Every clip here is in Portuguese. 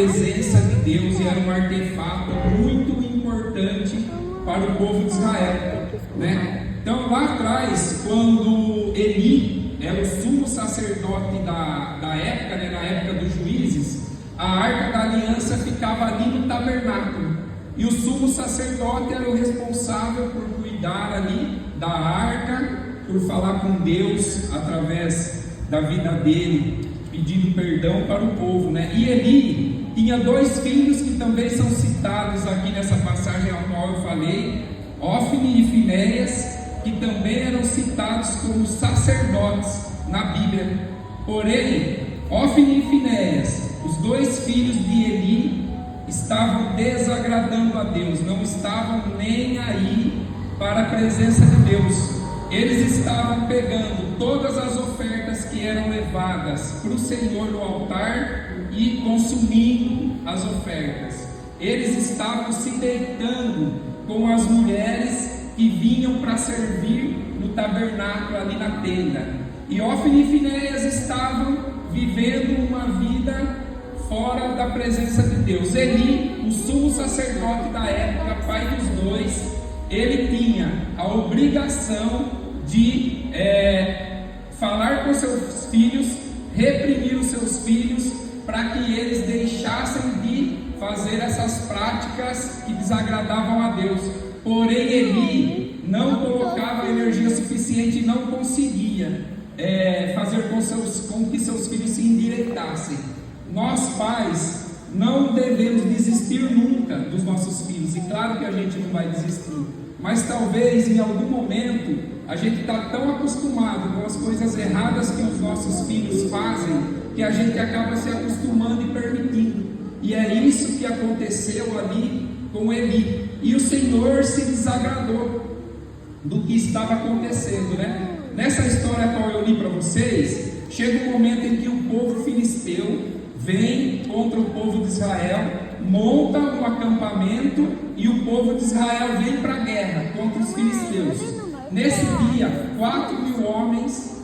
presença de Deus, e era um artefato muito importante para o povo de Israel, né? Então lá atrás, quando Eli era o sumo sacerdote da época, né, na época dos juízes, a arca da aliança ficava ali no tabernáculo, e o sumo sacerdote era o responsável por cuidar ali da arca, por falar com Deus através da vida dele, pedindo perdão para o povo, né? E Eli tinha dois filhos que também são citados aqui nessa passagem a qual eu falei, Ofni e Finéias, que também eram citados como sacerdotes na Bíblia. Porém, Ofni e Finéias, os dois filhos de Eli, estavam desagradando a Deus, não estavam nem aí para a presença de Deus. Eles estavam pegando todas as ofertas que eram levadas para o Senhor no altar e consumindo as ofertas. Eles estavam se deitando com as mulheres que vinham para servir no tabernáculo ali na tenda. E Ofni e Finéias estavam vivendo uma vida fora da presença de Deus. Eli, o sumo sacerdote da época, pai dos dois, ele tinha a obrigação de falar com seus filhos, reprimir os seus filhos, para que eles deixassem de fazer essas práticas que desagradavam a Deus. Porém, Eli não colocava energia suficiente e não conseguia fazer com que seus filhos se endireitassem. Nós, pais, não devemos desistir nunca dos nossos filhos, e claro que a gente não vai desistir, mas talvez em algum momento a gente está tão acostumado com as coisas erradas que os nossos filhos fazem, que a gente acaba se acostumando e permitindo. E é isso que aconteceu ali com Eli. E o Senhor se desagradou do que estava acontecendo, né? Nessa história qual eu li para vocês, chega um momento em que o povo filisteu vem contra o povo de Israel, monta um acampamento, e o povo de Israel vem para a guerra contra os filisteus. Nesse dia, 4.000 homens,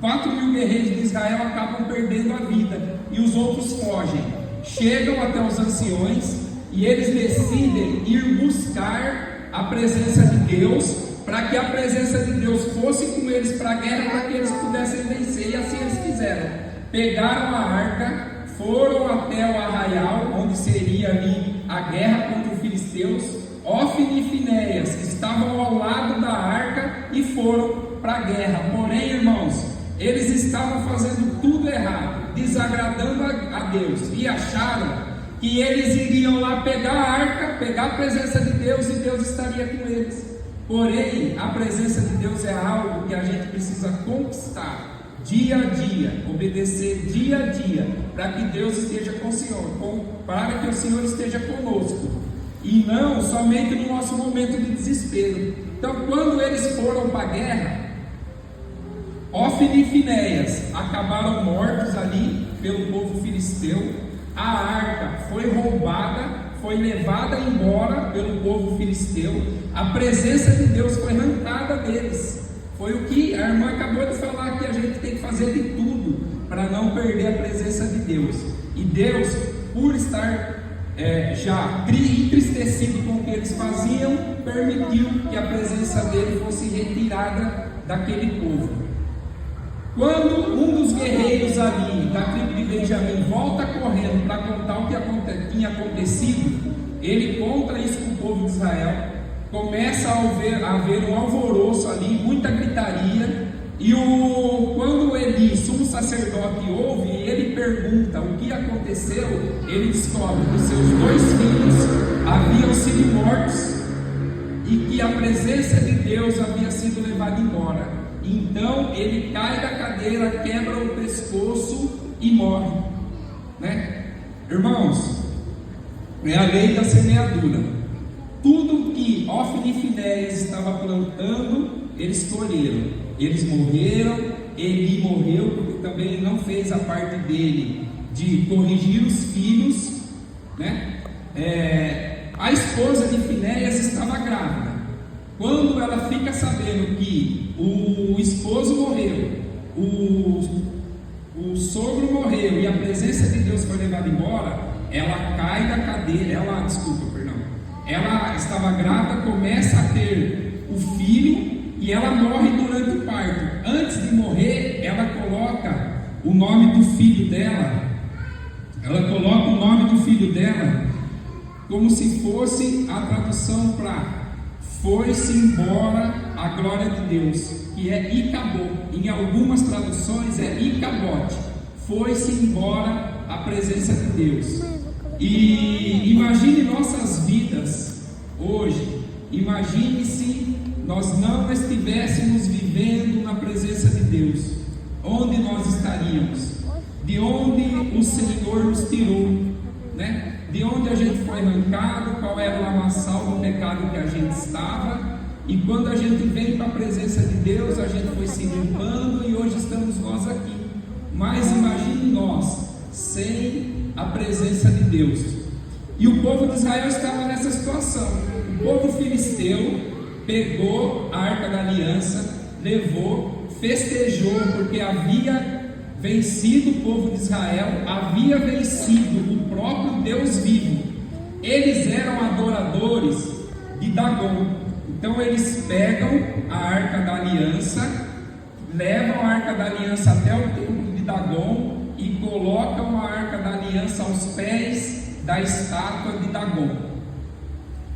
4.000 guerreiros de Israel acabam perdendo a vida, e os outros fogem. Chegam até os anciões, e eles decidem ir buscar a presença de Deus, para que a presença de Deus fosse com eles para a guerra, para que eles pudessem vencer. E assim eles fizeram. Pegaram a arca, foram até o arraial, onde seria ali a guerra contra os filisteus. Ofni e Finéias estavam ao lado da arca e foram para a guerra. Porém, irmãos, eles estavam fazendo tudo errado, desagradando a Deus, e acharam que eles iriam lá pegar a arca, pegar a presença de Deus, e Deus estaria com eles. Porém, a presença de Deus é algo que a gente precisa conquistar dia a dia, obedecer dia a dia, para que Deus esteja com o Senhor, para que o Senhor esteja conosco, e não somente no nosso momento de desespero. Então, quando eles foram para a guerra, Ofni e Finéias acabaram mortos ali pelo povo filisteu. A arca foi roubada, foi levada embora pelo povo filisteu. A presença de Deus foi arrancada deles. Foi o que a irmã acabou de falar, que a gente tem que fazer de tudo para não perder a presença de Deus. E Deus, por estar já entristecido com o que eles faziam, permitiu que a presença dele fosse retirada daquele povo. Quando um dos guerreiros ali da tribo de Benjamim volta correndo para contar o que tinha acontecido, ele conta isso com o povo de Israel. Começa a haver um alvoroço ali, muita gritaria, e quando Eli, sumo sacerdote, ouve, ele pergunta o que aconteceu. Ele descobre que seus dois filhos haviam sido mortos e que a presença de Deus havia sido levada embora. Então ele cai da cadeira, quebra o pescoço e morre, né? Irmãos, é a lei da semeadura. Tudo que Ofni e Finéias estava plantando, eles colheram. Eles morreram. Eli morreu, porque também ele não fez a parte dele de corrigir os filhos, né? A esposa de Finéias estava grávida. Quando ela fica sabendo que o esposo morreu, o sogro morreu e a presença de Deus foi levada embora, ela cai da cadeira, ela estava grávida, começa a ter o filho e ela morre durante o parto. Antes de morrer, ela coloca o nome do filho dela, como se fosse a tradução para foi-se embora a glória de Deus, que é Icabô. Em algumas traduções é Icabote, foi-se embora a presença de Deus. E imagine nossas vidas hoje, imagine se nós não estivéssemos vivendo na presença de Deus, onde nós estaríamos? De onde o Senhor nos tirou, né? De onde a gente foi arrancado, qual era o lamaçal do pecado que a gente estava, e quando a gente vem para a presença de Deus, a gente foi se limpando e hoje estamos nós aqui. Mas imagine nós sem a presença de Deus. E o povo de Israel estava nessa situação. O povo filisteu pegou a Arca da Aliança, levou, festejou, porque havia vencido o povo de Israel, havia vencido o próprio Deus vivo. Eles eram adoradores de Dagon. Então eles pegam a Arca da Aliança, levam a Arca da Aliança até o templo de Dagon e colocam a Arca da Aliança aos pés da estátua de Dagon,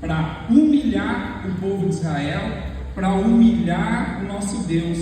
para humilhar o povo de Israel, para humilhar o nosso Deus.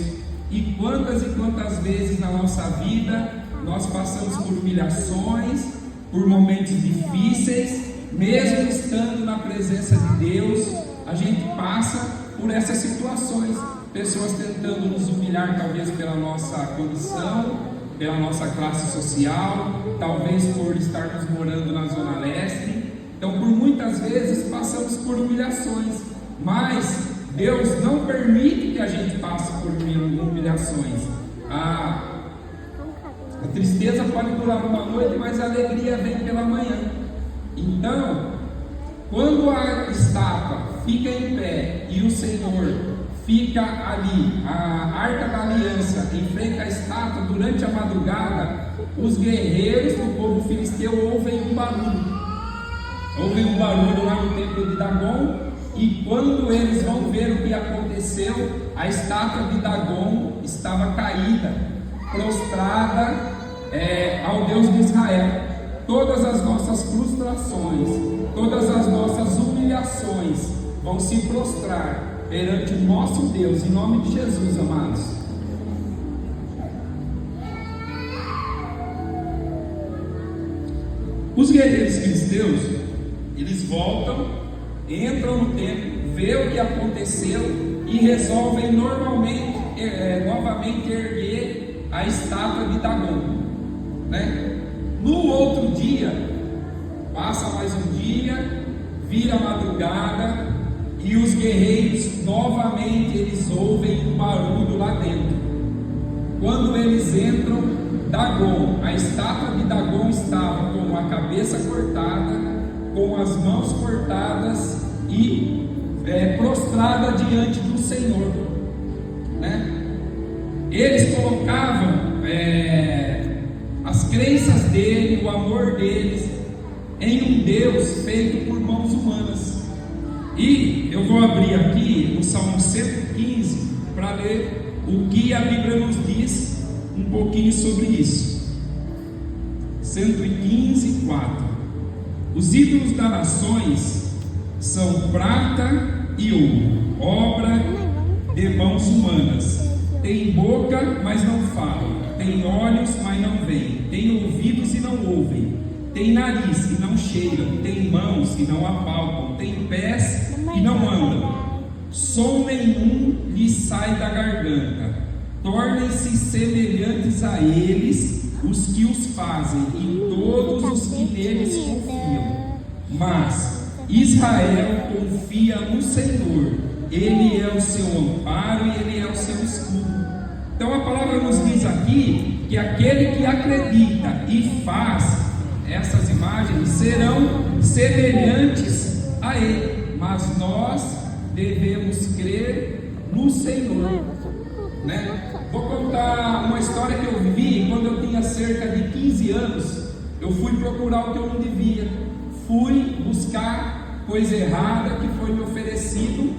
E quantas vezes na nossa vida nós passamos por humilhações, por momentos difíceis, mesmo estando na presença de Deus, a gente passa por essas situações, pessoas tentando nos humilhar, talvez pela nossa condição, pela nossa classe social, talvez por estarmos morando na Zona Leste. Então, por muitas vezes passamos por humilhações, mas Deus não permite que a gente passe por humilhações. A tristeza pode durar uma noite, mas a alegria vem pela manhã. Então, quando a estátua fica em pé e o Senhor fica ali, a Arca da Aliança em frente à estátua durante a madrugada, os guerreiros do povo filisteu ouvem um barulho. Houve um barulho lá no templo de Dagon, e quando eles vão ver o que aconteceu, a estátua de Dagon estava caída, prostrada ao Deus de Israel. Todas as nossas frustrações, todas as nossas humilhações vão se prostrar perante o nosso Deus, em nome de Jesus, amados. Os guerreiros filisteus, eles voltam, entram no templo, vê o que aconteceu e resolvem novamente erguer a estátua de Dagon, né? No outro dia, passa mais um dia, vira a madrugada e os guerreiros novamente eles ouvem um barulho lá dentro. Quando eles entram, Dagon, a estátua de Dagon estava com a cabeça cortada, com as mãos cortadas e prostrada diante do Senhor, né? Eles colocavam as crenças dele, o amor deles em um Deus feito por mãos humanas. E eu vou abrir aqui o Salmo 115 para ler o que a Bíblia nos diz um pouquinho sobre isso. 115, 4. Os ídolos das nações são prata e ouro, obra de mãos humanas. Tem boca, mas não falam. Tem olhos, mas não veem. Tem ouvidos e não ouvem. Tem nariz e não cheiram. Tem mãos e não apalpam. Tem pés e não andam. Som nenhum lhes sai da garganta. Tornem-se semelhantes a eles os que os fazem e todos os que neles confiam. Mas Israel confia no Senhor. Ele é o seu amparo e Ele é o seu escudo. Então a palavra nos diz aqui que aquele que acredita e faz essas imagens serão semelhantes a Ele, mas nós devemos crer no Senhor, né? Vou contar contar uma história que eu vivi quando eu tinha cerca de 15 anos. Eu fui procurar o que eu não devia, fui buscar coisa errada que foi me oferecido,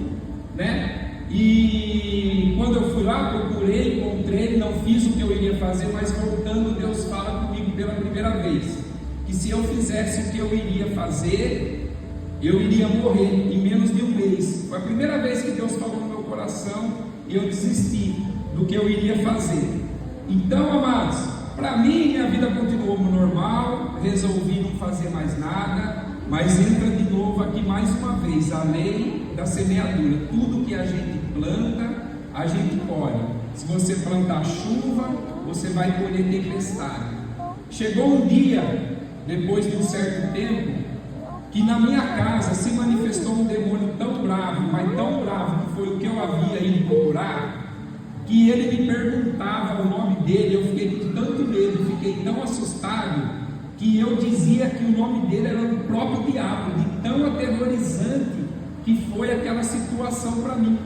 né? E quando eu fui lá, procurei, encontrei, não fiz o que eu iria fazer, mas voltando, Deus fala comigo pela primeira vez, que se eu fizesse o que eu iria fazer, eu iria morrer em menos de um mês. Foi a primeira vez que Deus falou no meu coração e eu desisti do que eu iria fazer. Então, amados, para mim, minha vida continuou normal, resolvi não fazer mais nada, mas entra de novo aqui mais uma vez a lei da semeadura. Tudo que a gente planta, a gente colhe. Se você plantar chuva, você vai colher tempestade. Chegou um dia, depois de um certo tempo, que na minha casa se manifestou um demônio tão bravo, mas tão bravo, que foi o que eu havia ido procurar, que ele me perguntava o nome dele. Eu fiquei com tanto medo, fiquei tão assustado, que eu dizia que o nome dele era o próprio diabo, de tão aterrorizante que foi aquela situação para mim,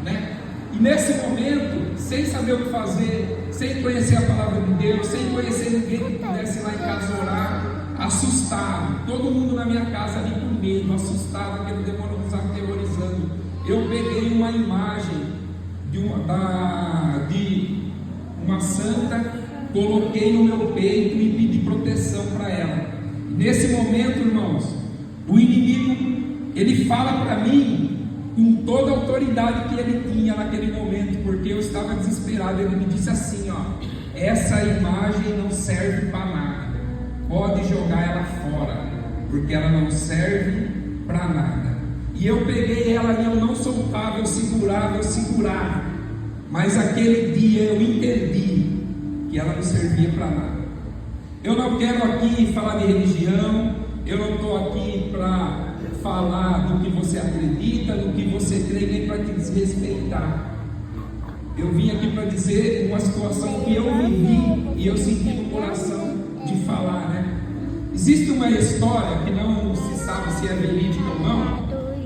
né? E nesse momento, sem saber o que fazer, sem conhecer a palavra de Deus, sem conhecer ninguém que pudesse ir lá em casa orar, assustado, todo mundo na minha casa ali com medo, assustado, aquele demônio nos aterrorizando, eu peguei uma imagem de uma santa, coloquei no meu peito e pedi proteção para ela. Nesse momento, irmãos, o inimigo, ele fala para mim com toda a autoridade que ele tinha naquele momento, porque eu estava desesperado. Ele me disse assim, ó: essa imagem não serve para nada, pode jogar ela fora, porque ela não serve para nada. E eu peguei ela e eu não soltava, eu segurava, mas aquele dia eu entendi que ela não servia para nada. Eu não quero aqui falar de religião, eu não estou aqui para falar do que você acredita, do que você crê, nem para te desrespeitar. Eu vim aqui para dizer uma situação que eu vivi e eu senti no coração de falar, né? Existe uma história que não se sabe se é verídica ou não.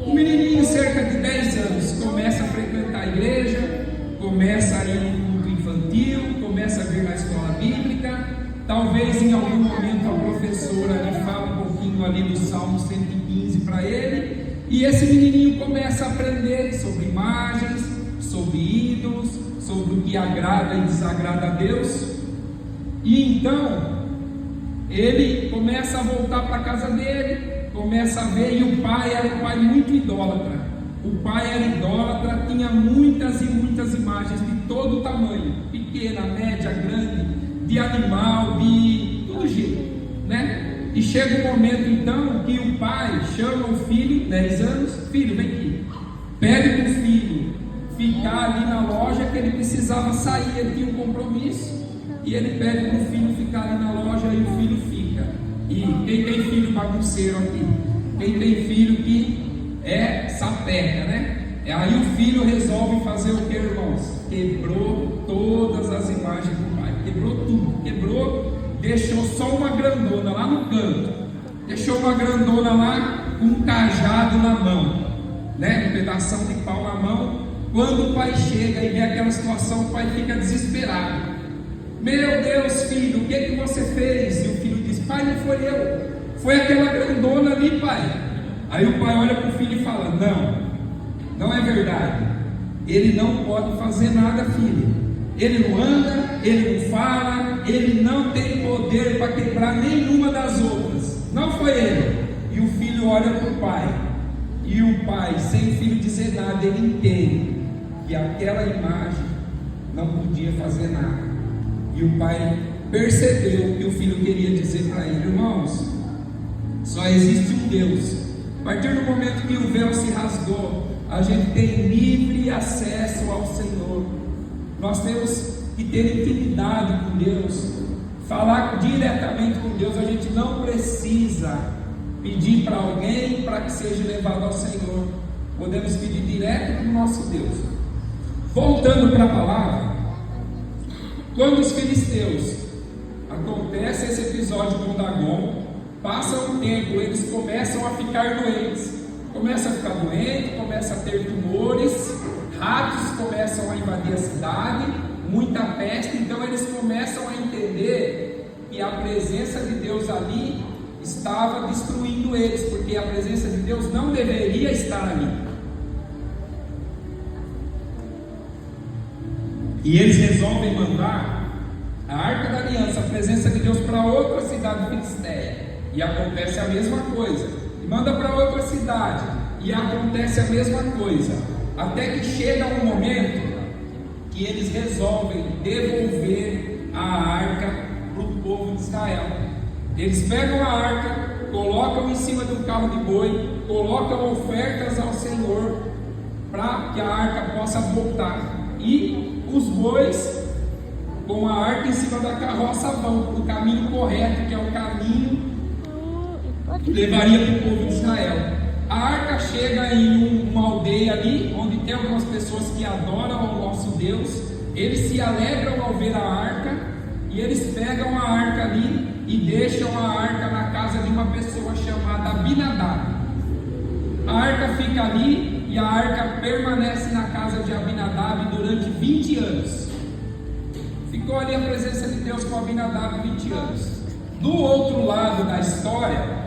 Um menininho, cerca de 10 anos, começa a frequentar a igreja, começa a ir no culto infantil, começa a vir na escola bíblica. Talvez em algum momento a professora lhe fala um pouquinho ali do Salmo 115 para ele, e esse menininho começa a aprender sobre imagens, sobre ídolos, sobre o que agrada e desagrada a Deus. E então ele começa a voltar para a casa dele, começa a ver, e o pai era um pai muito idólatra. O pai era idólatra, tinha muitas e muitas imagens de todo tamanho, pequena, média, grande, de animal, de todo jeito, né? E chega um momento então que o pai chama o filho, 10 anos, filho, vem aqui, pede para o filho ficar ali na loja, que ele precisava sair, ele tinha um compromisso, e ele pede para o filho ficar ali na loja, e o filho fica. E quem tem filho bagunceiro aqui? Quem tem filho que é sapeca, né? Aí o filho resolve fazer o que, irmãos? Quebrou todas as imagens do pai, quebrou tudo, quebrou, deixou só uma grandona lá no canto, deixou uma grandona lá com um cajado na mão, né? Um pedação de pau na mão. Quando o pai chega e vê aquela situação, o pai fica desesperado. Meu Deus, filho, o que você fez? E o filho diz: pai, não foi eu, foi aquela grandona ali, pai. Aí o pai olha para o filho e fala: não é verdade, ele não pode fazer nada, filho, ele não anda, ele não fala, ele não tem poder para quebrar nenhuma das outras, não foi ele. E o filho olha para o pai, e o pai, sem o filho dizer nada, ele entende que aquela imagem não podia fazer nada. E o pai percebeu o que o filho queria dizer para ele. Irmãos, só existe um Deus. A partir do momento que o véu se rasgou, a gente tem livre acesso ao Senhor. Nós temos que ter intimidade com Deus, falar diretamente com Deus. A gente não precisa pedir para alguém para que seja levado ao Senhor. Podemos pedir direto para o nosso Deus. Voltando para a palavra, quando os filisteus, acontece esse episódio com Dagon, passa um tempo, eles começam a ficar doentes, começam a ter tumores, ratos começam a invadir a cidade, muita peste, então eles começam a entender que a presença de Deus ali estava destruindo eles, porque a presença de Deus não deveria estar ali. E eles resolvem mandar a Arca da Aliança, a presença de Deus, para outra cidade filisteia, e acontece a mesma coisa. E manda para outra cidade, e acontece a mesma coisa, até que chega um momento que eles resolvem devolver a arca para o povo de Israel. Eles pegam a arca, colocam em cima de um carro de boi, colocam ofertas ao Senhor para que a arca possa voltar, e os bois com a arca em cima da carroça vão para o caminho correto, que é o caminho que levaria para o povo de Israel. A arca chega em uma aldeia ali, onde tem algumas pessoas que adoram ao nosso Deus. Eles se alegram ao ver a arca, e eles pegam a arca ali e deixam a arca na casa de uma pessoa chamada Abinadab. A arca fica ali, e a arca permanece na casa de Abinadab durante 20 anos. Ficou ali a presença de Deus com Abinadab 20 anos. Do outro lado da história,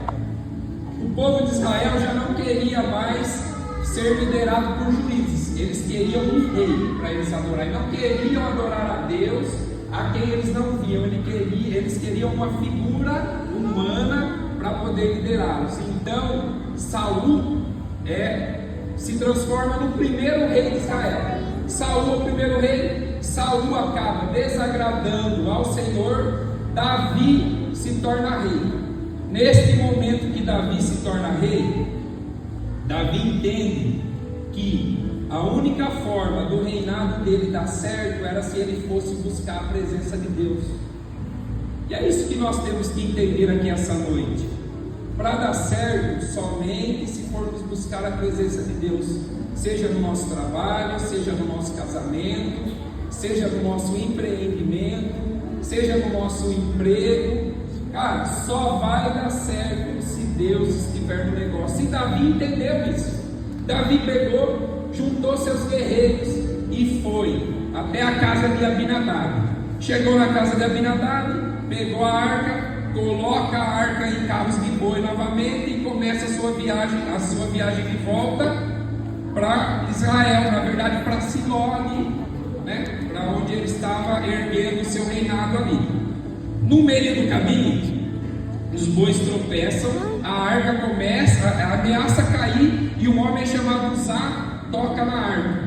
o povo de Israel já não queria mais ser liderado por juízes. Eles queriam um rei para eles adorarem. Não queriam adorar a Deus a quem eles não viam. Eles queriam uma figura humana para poder liderá-los. Então Saul se transforma no primeiro rei de Israel. Saul é o primeiro rei. Saul acaba desagradando ao Senhor. Davi se torna rei. Neste momento que Davi se torna rei, Davi entende que a única forma do reinado dele dar certo era se ele fosse buscar a presença de Deus. E é isso que nós temos que entender aqui essa noite. Para dar certo, somente se formos buscar a presença de Deus, seja no nosso trabalho, seja no nosso casamento, seja no nosso empreendimento, seja no nosso emprego. Cara, só vai dar certo se Deus estiver no negócio. E Davi entendeu isso. Davi pegou, juntou seus guerreiros e foi até a casa de Abinadab. Chegou na casa de Abinadab, pegou a arca, coloca a arca em carros de boi novamente e começa a sua viagem de volta para Israel, na verdade para Siló ali, né? Para onde ele estava erguendo o seu reinado ali. No meio do caminho, os bois tropeçam, a arca ameaça cair, e um homem chamado Uzá toca na arca.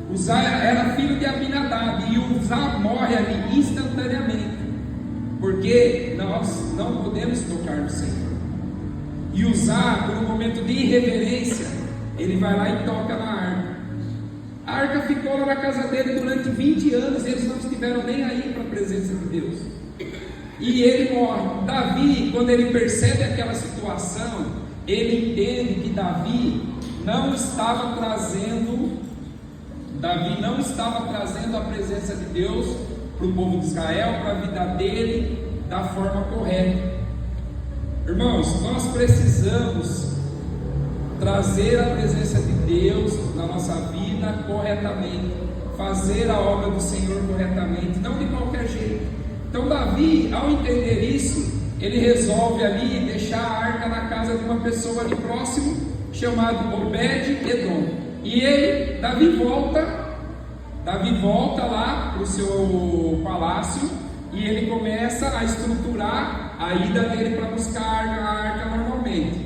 Uzá era filho de Abinadab, e Uzá morre ali instantaneamente, porque nós não podemos tocar no Senhor. E Uzá, por um momento de irreverência, ele vai lá e toca na arca. A arca ficou lá na casa dele durante 20 anos, e eles não estiveram nem aí para a presença de Deus. E ele morre. Davi, quando ele percebe aquela situação, ele entende que Davi não estava trazendo a presença de Deus para o povo de Israel, para a vida dele, da forma correta. Irmãos, nós precisamos trazer a presença de Deus na nossa vida corretamente, fazer a obra do Senhor corretamente, não de qualquer jeito. Então Davi, ao entender isso, ele resolve ali deixar a arca na casa de uma pessoa ali próximo, chamado Obed-Edom. E Davi volta lá para o seu palácio, e ele começa a estruturar a ida dele para buscar a arca normalmente.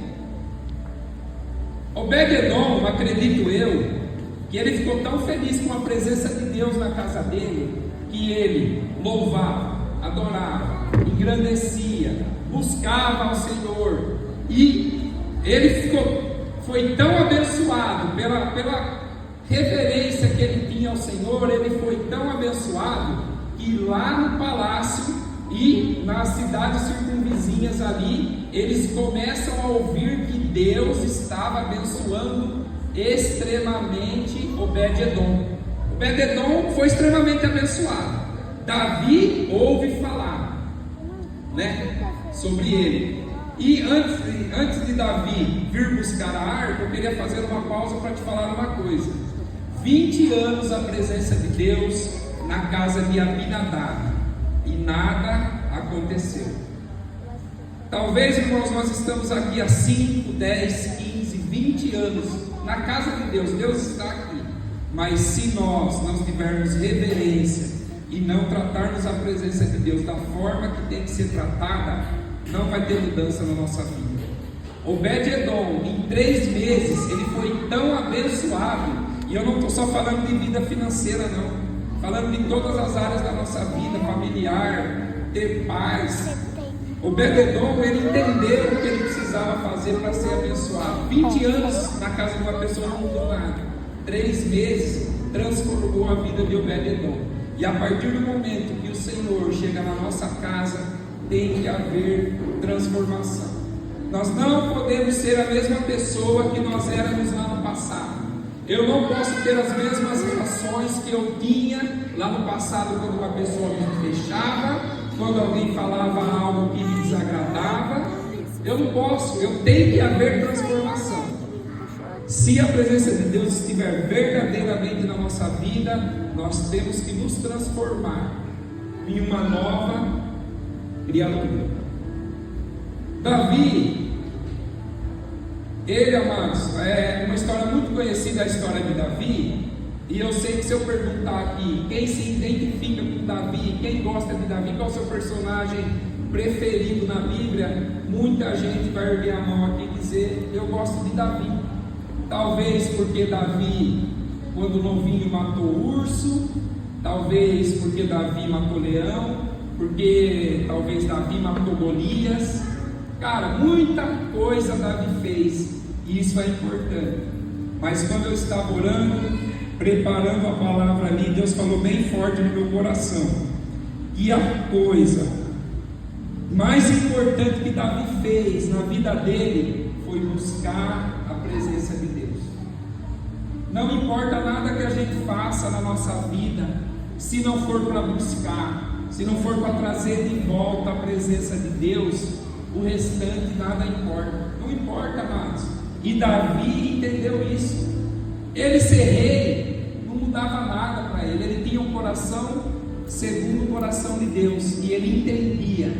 Obed-Edom, acredito eu, que ele ficou tão feliz com a presença de Deus na casa dele, que ele louvava, adorava, engrandecia, buscava ao Senhor, e ele foi tão abençoado pela reverência que ele tinha ao Senhor. Ele foi tão abençoado que lá no palácio e nas cidades circunvizinhas ali, eles começam a ouvir que Deus estava abençoando extremamente Obed-Edom. Obed-Edom foi extremamente abençoado. Davi ouve falar, né, sobre ele. E antes de Davi vir buscar a arca, eu queria fazer uma pausa para te falar uma coisa. 20 anos a presença de Deus na casa de Abinadab e nada aconteceu. Talvez, irmãos, nós estamos aqui há 5, 10, 15, 20 anos na casa de Deus. Deus está aqui. Mas se nós não tivermos reverência e não tratarmos a presença de Deus da forma que tem que ser tratada, não vai ter mudança na nossa vida. Obed-Edom, em 3 meses, ele foi tão abençoado, e eu não estou só falando de vida financeira não, falando de todas as áreas da nossa vida, familiar, ter paz. Obed-Edom, ele entendeu o que ele precisava fazer para ser abençoado. 20 anos na casa de uma pessoa não mudou nada, 3 meses transformou a vida de Obed-Edom. E a partir do momento que o Senhor chega na nossa casa, tem que haver transformação. Nós não podemos ser a mesma pessoa que nós éramos lá no passado. Eu não posso ter as mesmas reações que eu tinha lá no passado, quando uma pessoa me fechava, quando alguém falava algo que me desagradava. Eu não posso, eu tenho que haver transformação. Se a presença de Deus estiver verdadeiramente na nossa vida, nós temos que nos transformar em uma nova criatura. Davi, ele, amados, é uma história muito conhecida, a história de Davi. E eu sei que se eu perguntar aqui quem se identifica com Davi, quem gosta de Davi, qual é o seu personagem preferido na Bíblia, muita gente vai erguer a mão aqui e dizer: eu gosto de Davi. Talvez porque Davi, quando novinho, matou urso, talvez porque Davi matou leão, porque talvez Davi matou Golias. Cara, muita coisa Davi fez, e isso é importante. Mas quando eu estava orando, preparando a palavra ali, Deus falou bem forte no meu coração, e a coisa mais importante que Davi fez na vida dele foi buscar a presença de Deus. Não importa nada que a gente faça na nossa vida, se não for para buscar, se não for para trazer de volta a presença de Deus, o restante nada importa. Não importa mais. E Davi entendeu isso. Ele ser rei não mudava nada para ele. Ele tinha um coração segundo o coração de Deus, e ele entendia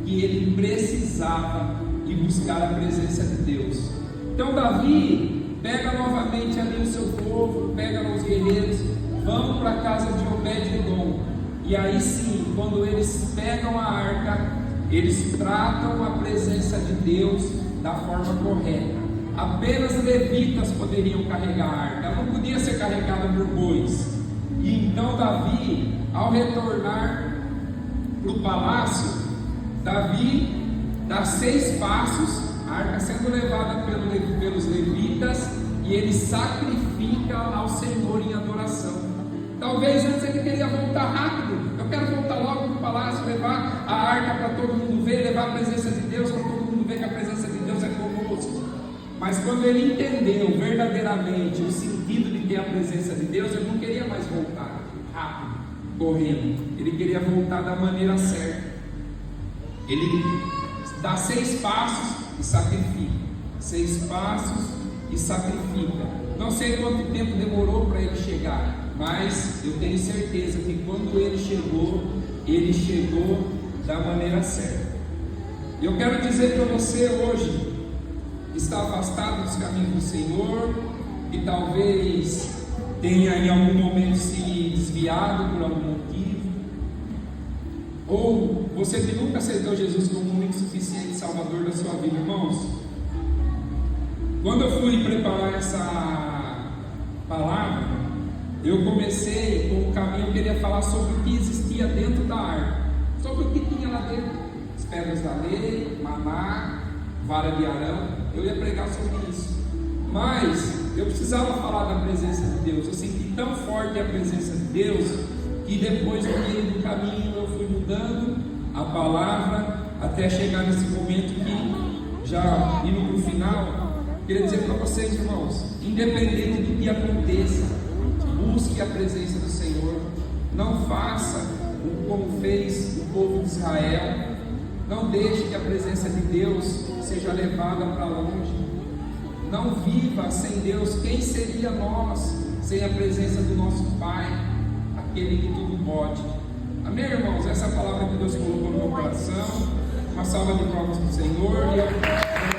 que ele precisava ir buscar a presença de Deus. Então Davi pega novamente ali o seu povo, pega os guerreiros, vão para a casa de Obed-Edom. E aí sim, quando eles pegam a arca, eles tratam a presença de Deus da forma correta. Apenas levitas poderiam carregar a arca, ela não podia ser carregada por bois. E então Davi, ao retornar para o palácio, Davi dá 6 passos, a arca sendo levada pelos levitas, e ele sacrifica ao Senhor em adoração. Talvez antes ele queria voltar rápido. Eu quero voltar logo para o palácio, levar a arca para todo mundo ver, levar a presença de Deus para todo mundo ver que a presença de Deus é conosco. Mas quando ele entendeu verdadeiramente o sentido de ter a presença de Deus, ele não queria mais voltar rápido, correndo. Ele queria voltar da maneira certa. Ele dá 6 passos e sacrifica. 6 passos e sacrifica. Não sei quanto tempo demorou para ele chegar, mas eu tenho certeza que quando ele chegou da maneira certa. Eu quero dizer para você hoje, que está afastado dos caminhos do Senhor, que talvez tenha em algum momento se desviado por algum motivo, ou você que nunca aceitou Jesus como o único suficiente Salvador da sua vida. Irmãos, quando eu fui preparar essa palavra, eu comecei com o caminho, eu queria falar sobre o que existia dentro da arca, sobre o que tinha lá dentro, as pedras da lei, maná, vara de Arão. Eu ia pregar sobre isso, mas eu precisava falar da presença de Deus. Eu senti tão forte a presença de Deus, que depois no meio do caminho eu fui mudando a palavra, até chegar nesse momento que, já indo para o final, queria dizer para vocês, irmãos, independente do que aconteça, busque a presença do Senhor. Não faça como fez o povo de Israel. Não deixe que a presença de Deus seja levada para longe. Não viva sem Deus. Quem seria nós sem a presença do nosso Pai? A aquele que tudo pode. Amém, irmãos? Essa é a palavra que Deus colocou no meu coração. Uma salva de palmas para o Senhor.